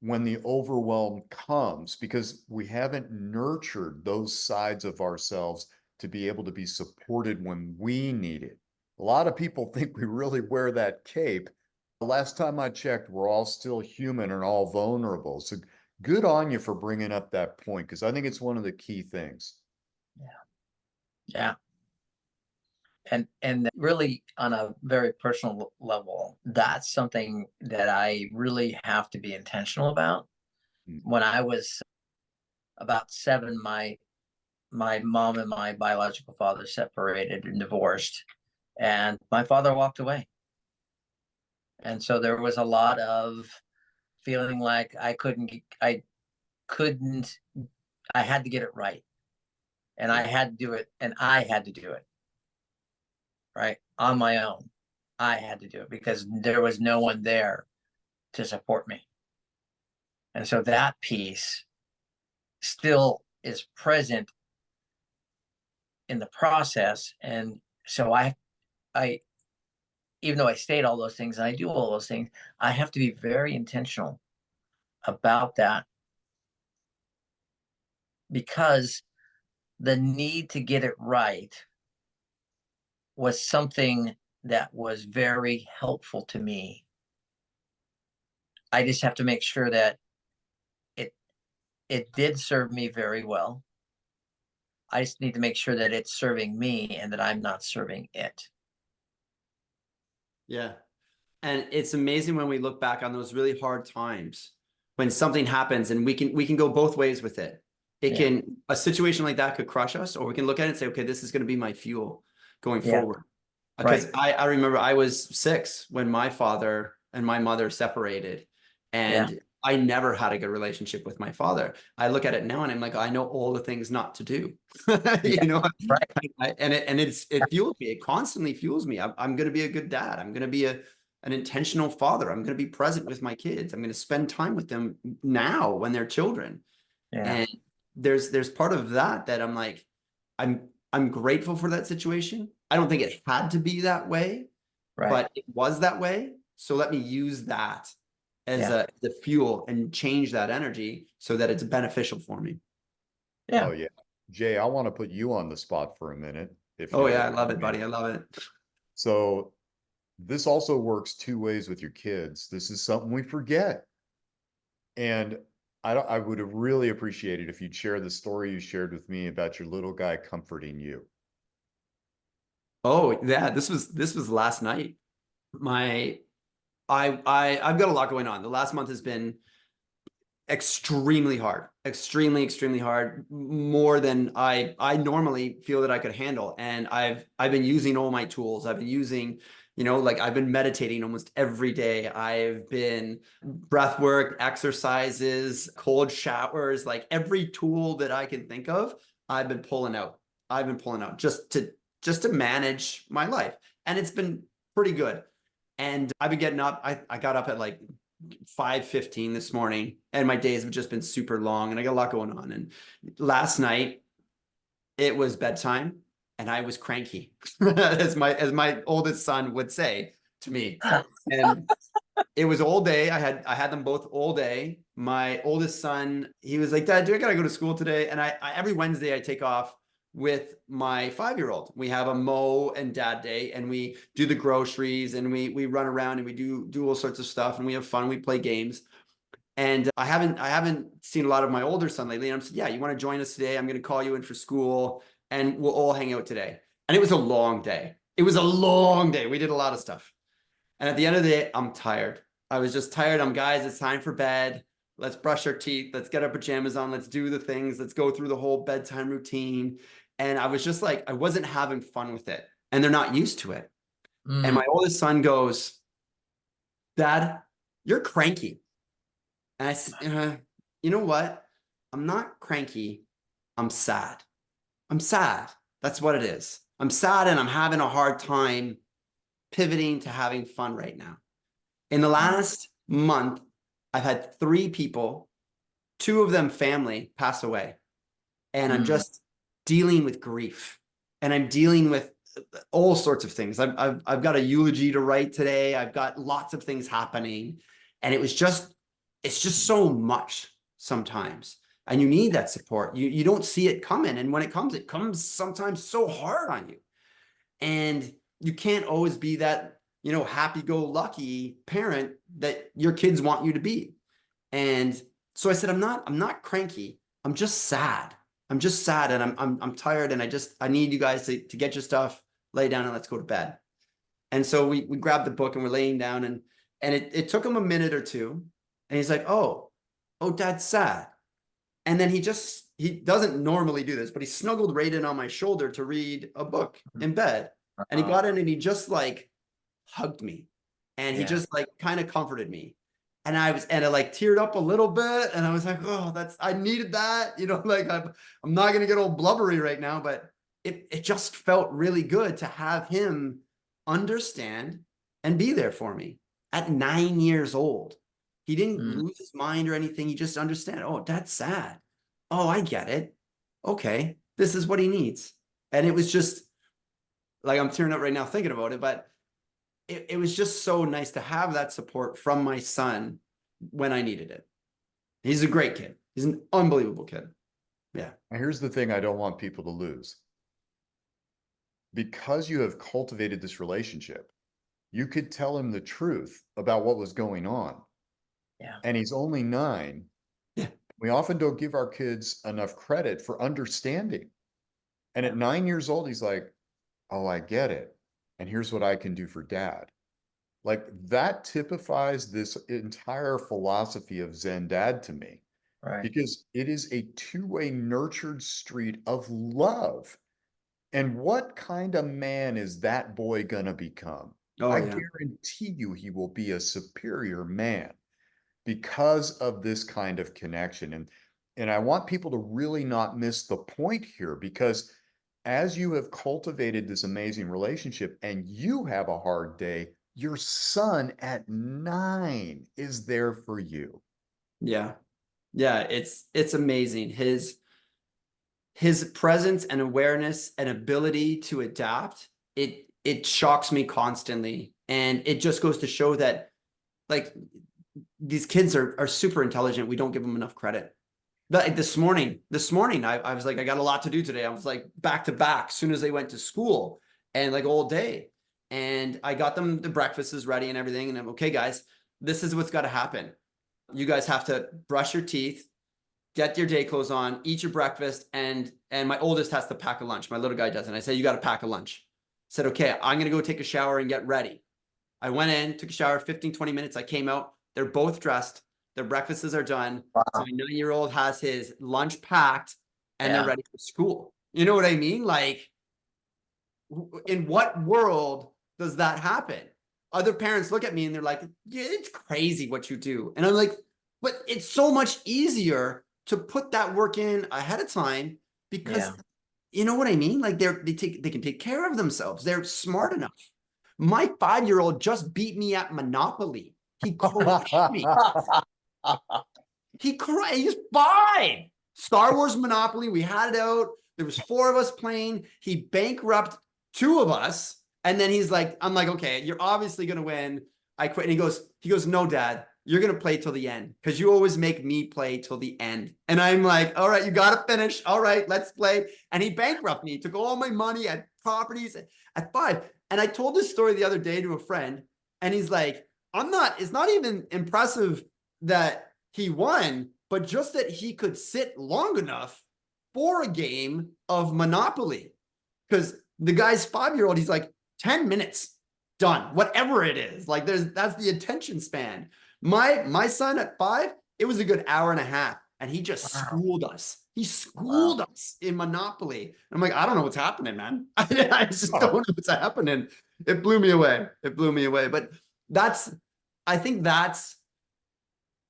when the overwhelm comes because we haven't nurtured those sides of ourselves to be able to be supported when we need it. A lot of people think we really wear that cape. The last time I checked, we're all still human and all vulnerable. So good on you for bringing up that point because I think it's one of the key things. Yeah. And really on a very personal level, that's something that I really have to be intentional about. When I was about 7, my mom and my biological father separated and divorced, and my father walked away. And so there was a lot of feeling like I had to get it right. And I had to do it, and I had to do it, right? On my own. I had to do it because there was no one there to support me. And so that piece still is present in the process. And so I even though I state all those things and I do all those things, I have to be very intentional about that because the need to get it right was something that was very helpful to me. I just have to make sure that it did serve me very well. I just need to make sure that it's serving me and that I'm not serving it. Yeah. And it's amazing when we look back on those really hard times when something happens and we can go both ways with it. A situation like that could crush us, or we can look at it and say, okay, this is going to be my fuel going forward. Because I remember I was 6 when my father and my mother separated, and I never had a good relationship with my father. I look at it now and I'm like, I know all the things not to do, you know, and it fuels me. It constantly fuels me. I'm going to be a good dad. I'm going to be an intentional father. I'm going to be present with my kids. I'm going to spend time with them now when they're children. Yeah. And there's part of that I'm like, I'm grateful for that situation. I don't think it had to be that way, Right. but it was that way. So let me use that as Yeah. the fuel and change that energy so that it's beneficial for me. Yeah. Oh yeah. Jay, I want to put you on the spot for a minute. If Oh you yeah, I don't love it, mind. buddy. I love it. So this also works two ways with your kids. This is something we forget. And I would have really appreciated if you'd share the story you shared with me about your little guy comforting you. Oh yeah, this was last night. I've got a lot going on. The last month has been extremely hard, extremely hard, more than I normally feel that I could handle. And I've been using all my tools. I've been using, like I've been meditating almost every day. I've been breath work, exercises, cold showers, like every tool that I can think of, I've been pulling out. Just to manage my life. And it's been pretty good. And I've been getting up. I got up at like 5:15 this morning, and my days have just been super long, and I got a lot going on. And last night it was bedtime, and I was cranky, as my oldest son would say to me. And it was all day. I had them both all day. My oldest son, he was like, "Dad, do I gotta go to school today?" And I every Wednesday I take off with my 5-year-old. We have a Mo and Dad day, and we do the groceries, and we run around, and we do all sorts of stuff, and we have fun. We play games. And I haven't seen a lot of my older son lately. And I'm saying, "Yeah, you want to join us today? I'm going to call you in for school, and we'll all hang out today." And it was a long day. It was a long day. We did a lot of stuff. And at the end of the day, I'm tired. I was just tired. Guys, it's time for bed. Let's brush our teeth. Let's get our pajamas on. Let's do the things. Let's go through the whole bedtime routine. And I was just like, I wasn't having fun with it. And they're not used to it. And my oldest son goes, "Dad, you're cranky." And I said, "You know what? I'm not cranky. I'm sad. I'm sad. That's what it is. I'm sad, and I'm having a hard time pivoting to having fun right now." In the last month, I've had 3 people, 2 of them family, pass away. And I'm just dealing with grief. And I'm dealing with all sorts of things. I've got a eulogy to write today. I've got lots of things happening. And it's just so much sometimes. And you need that support. You don't see it coming. And when it comes sometimes so hard on you. And you can't always be that, happy-go-lucky parent that your kids want you to be. And so I said, I'm not cranky. I'm just sad. I'm just sad, and I'm tired, and I need you guys to get your stuff, lay down, and let's go to bed. And so we grabbed the book, and we're laying down, and it took him a minute or two, and he's like, oh, Dad's sad. And then he doesn't normally do this, but he snuggled right in on my shoulder to read a book in bed. And he got in, and he just like hugged me, and he just like kind of comforted me. And I like teared up a little bit, and I was like, oh, I needed that, like I'm not going to get all blubbery right now, but it just felt really good to have him understand and be there for me at 9 years old. He didn't lose his mind or anything. He just understand. Oh, Dad's sad. Oh, I get it. Okay. This is what he needs. And it was just like, I'm tearing up right now thinking about it, but it was just so nice to have that support from my son when I needed it. He's a great kid. He's an unbelievable kid. Yeah. Now, here's the thing I don't want people to lose. Because you have cultivated this relationship, you could tell him the truth about what was going on. Yeah. And he's only 9. Yeah. We often don't give our kids enough credit for understanding. And at 9 years old, he's like, oh, I get it. And here's what I can do for Dad. Like, that typifies this entire philosophy of Zen Dad to me. Right. Because it is a two-way nurtured street of love. And what kind of man is that boy gonna become? Oh, I yeah. guarantee you he will be a superior man because of this kind of connection. And I want people to really not miss the point here, because as you have cultivated this amazing relationship and you have a hard day, Your son at 9 is there for you. Yeah. Yeah. It's amazing. His presence and awareness and ability to adapt, it shocks me constantly. And it just goes to show that, like, these kids are super intelligent. We don't give them enough credit. But this morning, I was like, I got a lot to do today. I was like back to back as soon as they went to school, and like all day. And I got them, the breakfast is ready and everything. And I'm okay, guys, this is what's got to happen. You guys have to brush your teeth, get your day clothes on, eat your breakfast, and my oldest has to pack a lunch. My little guy doesn't. I said, you got to pack a lunch. I said, okay, I'm going to go take a shower and get ready. I went in, took a shower, 15, 20 minutes. I came out. They're both dressed. Their breakfasts are done. Wow. So my 9-year-old has his lunch packed and Yeah. they're ready for school. You know what I mean? Like, in what world does that happen? Other parents look at me and they're like, yeah, it's crazy what you do. And I'm like, but it's so much easier to put that work in ahead of time because Yeah. you know what I mean? Like they can take care of themselves. They're smart enough. My 5-year-old just beat me at Monopoly. He crushed me. He's 5. Star Wars Monopoly. We had it out. There was 4 of us playing. He bankrupted 2 of us. And then he's like, I'm like, okay, you're obviously going to win. I quit. And he goes, no, Dad, you're going to play till the end because you always make me play till the end. And I'm like, all right, you got to finish. All right, let's play. And he bankrupted me, took all my money at properties at 5. And I told this story the other day to a friend, and he's like, it's not even impressive that he won, but just that he could sit long enough for a game of Monopoly. Because the guy's 5-year-old, he's like 10 minutes done, whatever it is. Like that's the attention span. My son at 5, it was a good hour and a half, and he just schooled us. He schooled us in Monopoly. I'm like, I don't know what's happening, man. I just don't know what's happening. It blew me away. It blew me away. But I think that's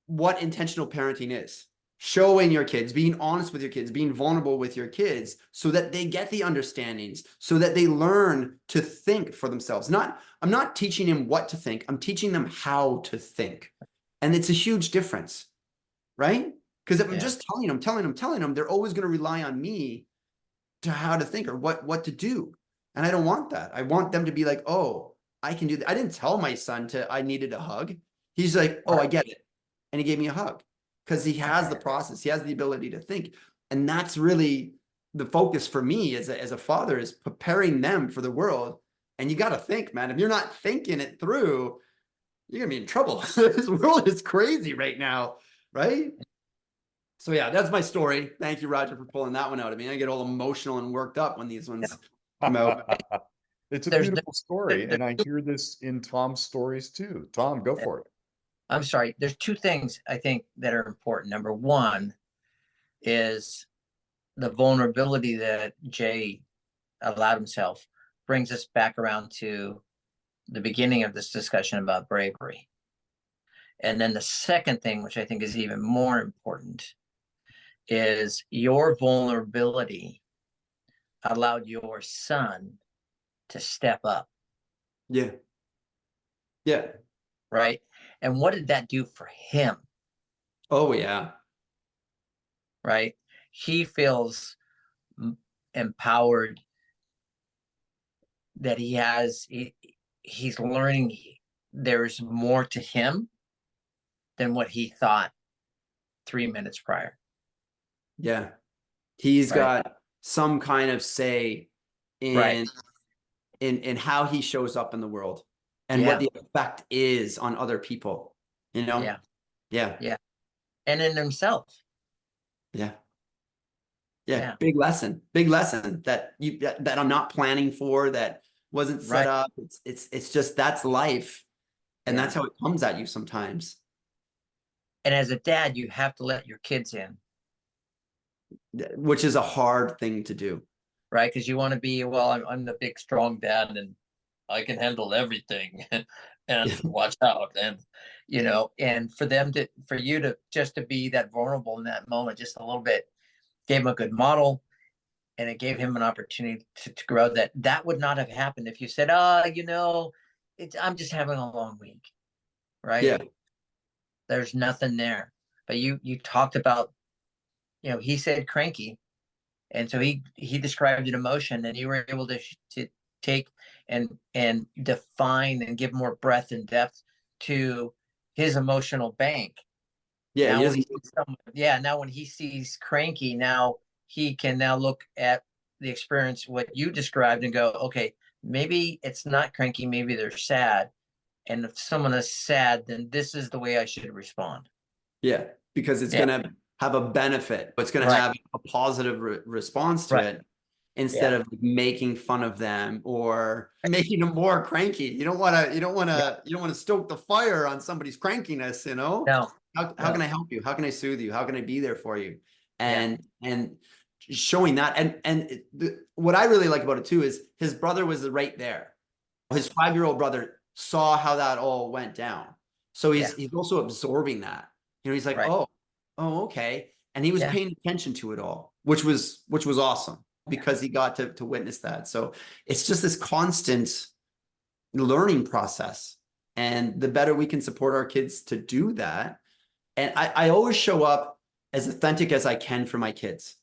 what intentional parenting is. Showing your kids, being honest with your kids, being vulnerable with your kids so that they get the understandings, so that they learn to think for themselves. I'm not teaching them what to think. I'm teaching them how to think. And it's a huge difference, right? Because if I'm just telling them, they're always going to rely on me to how to think or what to do. And I don't want that. I want them to be like, oh, I can do that. I didn't tell my son I needed a hug. He's like, oh, I get it. And he gave me a hug because he has the process. He has the ability to think. And that's really the focus for me as a father, is preparing them for the world. And you got to think, man, if you're not thinking it through, you're going to be in trouble. This world is crazy right now, right? So yeah, that's my story. Thank you, Rodger, for pulling that one out of me. I get all emotional and worked up when these ones come out. It's a beautiful story, and I hear this in Tom's stories too. Tom, go for it. I'm sorry. There's 2 things I think that are important. Number 1 is the vulnerability that Jay allowed himself brings us back around to the beginning of this discussion about bravery. And then the second thing, which I think is even more important, is your vulnerability allowed your son to step up. Yeah. Yeah. Right. And what did that do for him? Oh, yeah. Right. He feels empowered that he's learning there's more to him than what he thought 3 minutes prior. Yeah. He's got some kind of say in how he shows up in the world and what the effect is on other people, you know? Yeah. And in himself. Yeah. Big lesson that I'm not planning for, that wasn't set up. It's just, that's life. And that's how it comes at you sometimes. And as a dad, you have to let your kids in. Which is a hard thing to do. Right. Because you want to be, well, I'm the big, strong dad and I can handle everything and watch out. And, you know, and for you to just to be that vulnerable in that moment, just a little bit, gave him a good model, and it gave him an opportunity to grow. That would not have happened if you said, you know, I'm just having a long week, right? Yeah. There's nothing there. But you talked about, he said cranky. And so he described an emotion, and you were able to take and define and give more breadth and depth to his emotional bank. Yeah. Now when he sees now when he sees cranky, now he can now look at the experience, what you described, and go, okay, maybe it's not cranky, maybe they're sad. And if someone is sad, then this is the way I should respond. Yeah, because it's Yeah. going to have a benefit. It's going to have a positive response to it, instead of making fun of them or making them more cranky. You don't want to stoke the fire on somebody's crankiness, No. How can I help you? How can I soothe you? How can I be there for you? And showing that, what I really like about it too is his brother was right there. His 5-year-old brother saw how that all went down. So he's also absorbing that. He's like, oh, okay. And he was paying attention to it all, which was awesome, because he got to witness that. So it's just this constant learning process. And the better we can support our kids to do that. And I always show up as authentic as I can for my kids.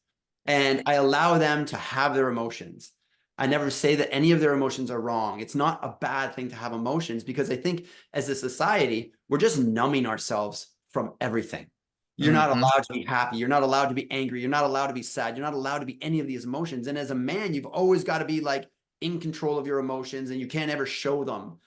And I allow them to have their emotions. I never say that any of their emotions are wrong. It's not a bad thing to have emotions, because I think as a society, we're just numbing ourselves from everything. You're not allowed to be happy. You're not allowed to be angry. You're not allowed to be sad. You're not allowed to be any of these emotions. And as a man, you've always got to be like in control of your emotions, and you can't ever show them.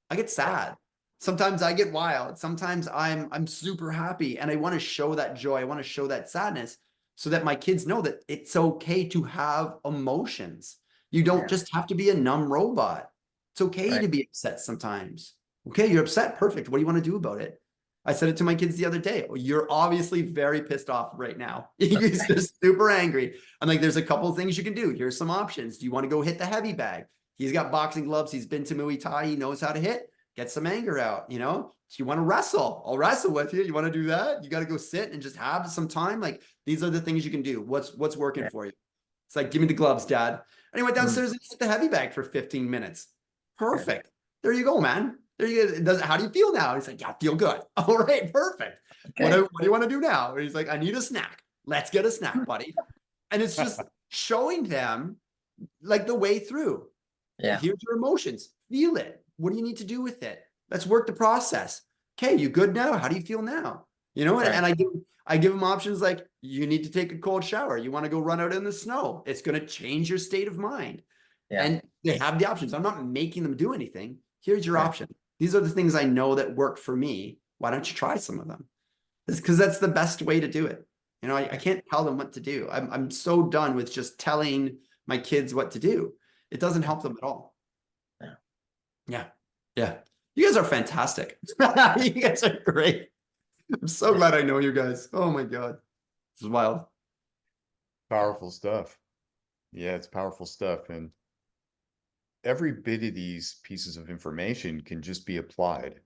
I get sad. Sometimes I get wild. Sometimes I'm super happy, and I want to show that joy. I want to show that sadness, so that my kids know that it's okay to have emotions. You don't just have to be a numb robot. It's okay to be upset sometimes. Okay, you're upset. Perfect. What do you want to do about it? I said it to my kids the other day. Oh, you're obviously very pissed off right now. He's just super angry. I'm like, there's a couple of things you can do. Here's some options. Do you want to go hit the heavy bag? He's got boxing gloves. He's been to Muay Thai. He knows how to hit. Get some anger out. Do you want to wrestle? I'll wrestle with you. You want to do that? You got to go sit and just have some time. Like, these are the things you can do. What's working for you? It's like, give me the gloves, Dad. And he went downstairs and hit the heavy bag for 15 minutes. Perfect. There you go, man. There you go. How do you feel now? He's like, yeah, I feel good. All right, perfect. What do you want to do now? And he's like, I need a snack. Let's get a snack, buddy. And it's just showing them like the way through. Yeah. Here's your emotions. Feel it. What do you need to do with it? Let's work the process. Okay, you good now? How do you feel now? And I give them options like, you need to take a cold shower. You want to go run out in the snow. It's going to change your state of mind. Yeah. And they have the options. I'm not making them do anything. Here's your option. These are the things I know that work for me. Why don't you try some of them? Because that's the best way to do it. I can't tell them what to do. I'm so done with just telling my kids what to do. It doesn't help them at all. Yeah. You guys are fantastic. You guys are great. I'm so glad I know you guys. Oh my God. This is wild. Powerful stuff. Yeah, it's powerful stuff. And every bit of these pieces of information can just be applied.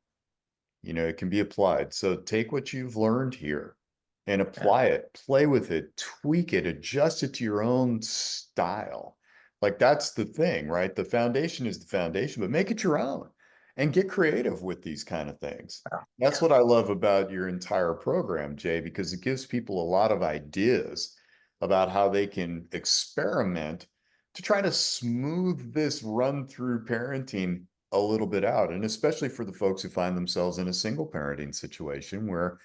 It can be applied. So take what you've learned here and apply it, play with it, tweak it, adjust it to your own style. Like, that's the thing, right? The foundation is the foundation, but make it your own and get creative with these kind of things. That's what I love about your entire program, Jay, because it gives people a lot of ideas about how they can experiment to try to smooth this run through parenting a little bit out. And especially for the folks who find themselves in a single parenting situation where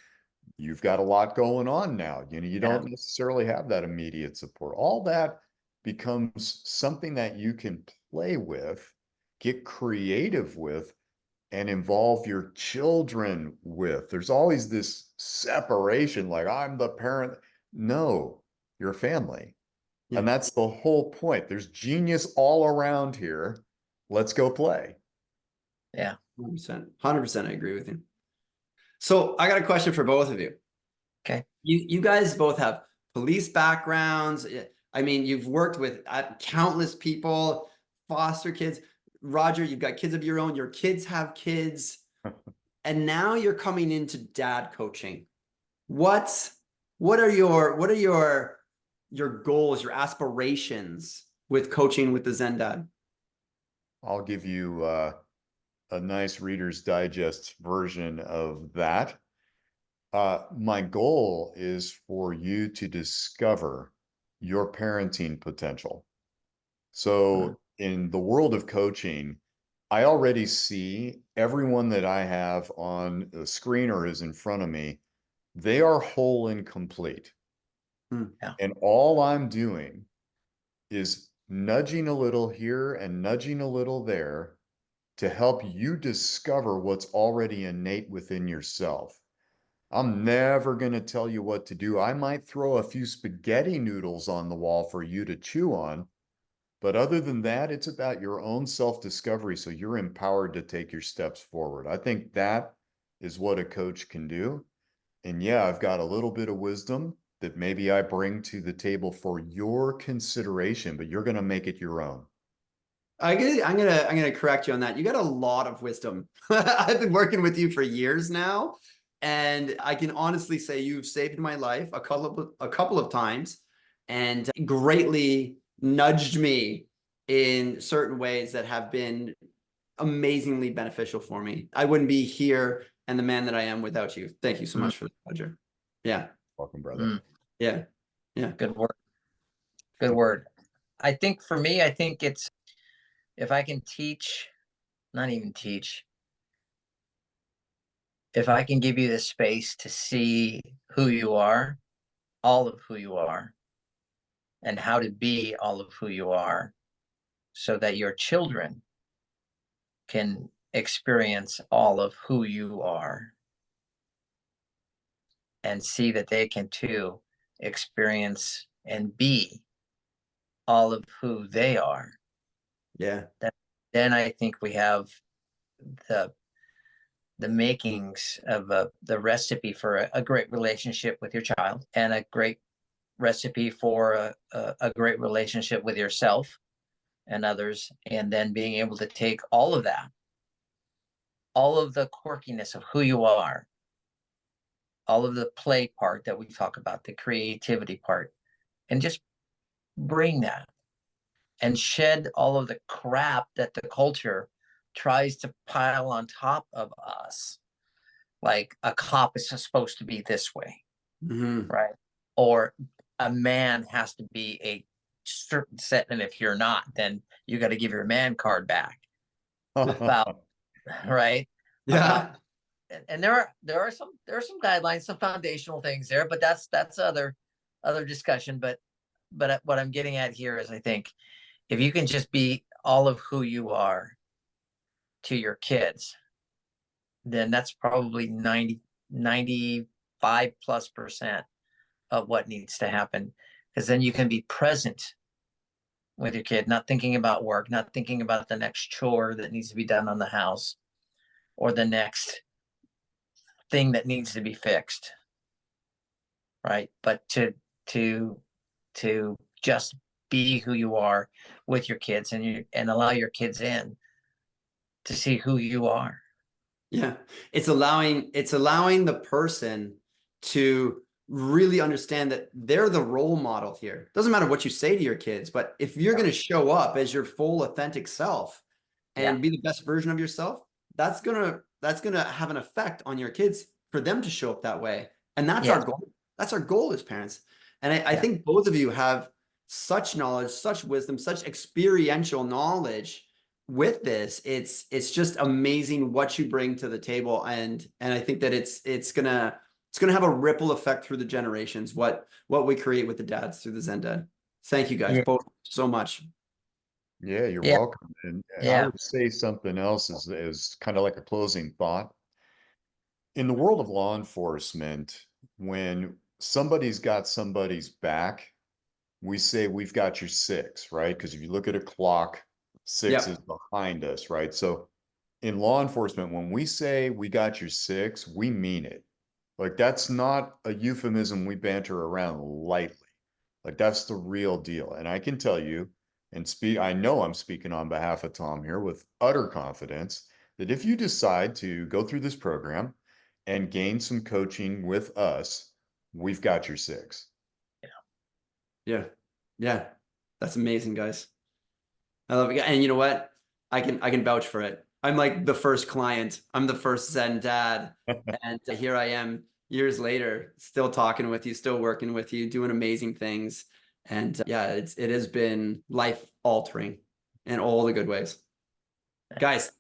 you've got a lot going on now. You don't necessarily have that immediate support. All that becomes something that you can play with, get creative with, and involve your children with. There's always this separation, like, I'm the parent. No, you're a family. And that's the whole point. There's genius all around here. Let's go play. Yeah, 100%. I agree with you. So I got a question for both of you. Okay. You guys both have police backgrounds. I mean, you've worked with countless people, foster kids. Rodger, you've got kids of your own. Your kids have kids. And now you're coming into dad coaching. What are your goals, your aspirations with coaching with the Zen Dad? I'll give you a nice Reader's Digest version of that. My goal is for you to discover your parenting potential. So in the world of coaching, I already see everyone that I have on the screen or is in front of me, they are whole and complete. Yeah. And all I'm doing is nudging a little here and nudging a little there to help you discover what's already innate within yourself. I'm never going to tell you what to do. I might throw a few spaghetti noodles on the wall for you to chew on. But other than that, it's about your own self-discovery. So you're empowered to take your steps forward. I think that is what a coach can do. And yeah, I've got a little bit of wisdom that maybe I bring to the table for your consideration, but you're going to make it your own. I'm gonna correct you on that. You got a lot of wisdom. I've been working with you for years now, and I can honestly say you've saved my life a couple of times, and greatly nudged me in certain ways that have been amazingly beneficial for me. I wouldn't be here and the man that I am without you. Thank you so much for that, Roger. Yeah, Welcome, brother. Mm, yeah, yeah. good word. Good word. I think for me, I think it's, if I can teach, not even teach, if I can give you the space to see who you are, all of who you are, and how to be all of who you are, so that your children can experience all of who you are and see that they can too experience and be all of who they are. Yeah. Then I think we have the makings of the recipe for a great relationship with your child, and a great recipe for a great relationship with yourself and others. And then being able to take all of that, all of the quirkiness of who you are, all of the play part that we talk about, the creativity part, and just bring that and shed all of the crap that the culture tries to pile on top of us. Like a cop is supposed to be this way, right? Or a man has to be a certain set, and if you're not, then you got to give your man card back. About right? Yeah. And there are some guidelines, some foundational things there, but that's other discussion. But what I'm getting at here is, I think if you can just be all of who you are to your kids, then that's probably 95+% of what needs to happen. Because then you can be present with your kid, not thinking about work, not thinking about the next chore that needs to be done on the house, or the next thing that needs to be fixed, right? But to just be who you are with your kids, and allow your kids in to see who you are. Yeah. It's allowing the person to really understand that they're the role model here. Doesn't matter what you say to your kids, but if you're going to show up as your full authentic self and be the best version of yourself, that's going to have an effect on your kids for them to show up that way. And that's our goal. That's our goal as parents. And I think both of you have such knowledge, such wisdom, such experiential knowledge with this. It's just amazing what you bring to the table. And I think that it's gonna have a ripple effect through the generations, what we create with the dads through the Zen Dad. Thank you guys both so much. Yeah, you're welcome. And I Yeah. would say something else is kind of like a closing thought. In the world of law enforcement, when somebody's got somebody's back, we say we've got your six, right? Because if you look at a clock, six is behind us, right? So in law enforcement, when we say we got your six, we mean it. Like that's not a euphemism we banter around lightly. Like that's the real deal. And I can tell you and I know I'm speaking on behalf of Tom here with utter confidence that if you decide to go through this program and gain some coaching with us, we've got your six. Yeah. That's amazing, guys. I love it. And you know what? I can vouch for it. I'm like the first client. I'm the first Zen dad. And here I am years later, still talking with you, still working with you, doing amazing things. And yeah, it has been life altering in all the good ways. Guys,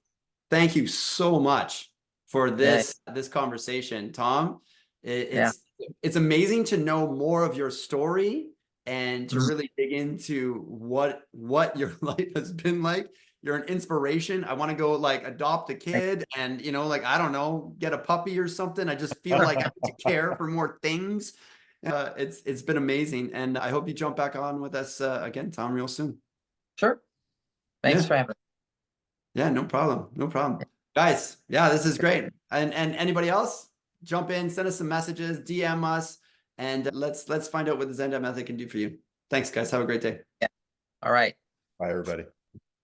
thank you so much for this conversation, Tom. It's amazing to know more of your story and to really dig into what your life has been like. You're an inspiration. I want to go like adopt a kid and, you know, like, I don't know, get a puppy or something. I just feel like I need to care for more things. It's been amazing. And I hope you jump back on with us again, Tom, real soon. Sure. Thanks for having me. Yeah, no problem. No problem. Guys, yeah, this is great. And anybody else, jump in, send us some messages, DM us, and let's find out what the Zen Dad Method can do for you. Thanks, guys. Have a great day. Yeah. All right. Bye, everybody.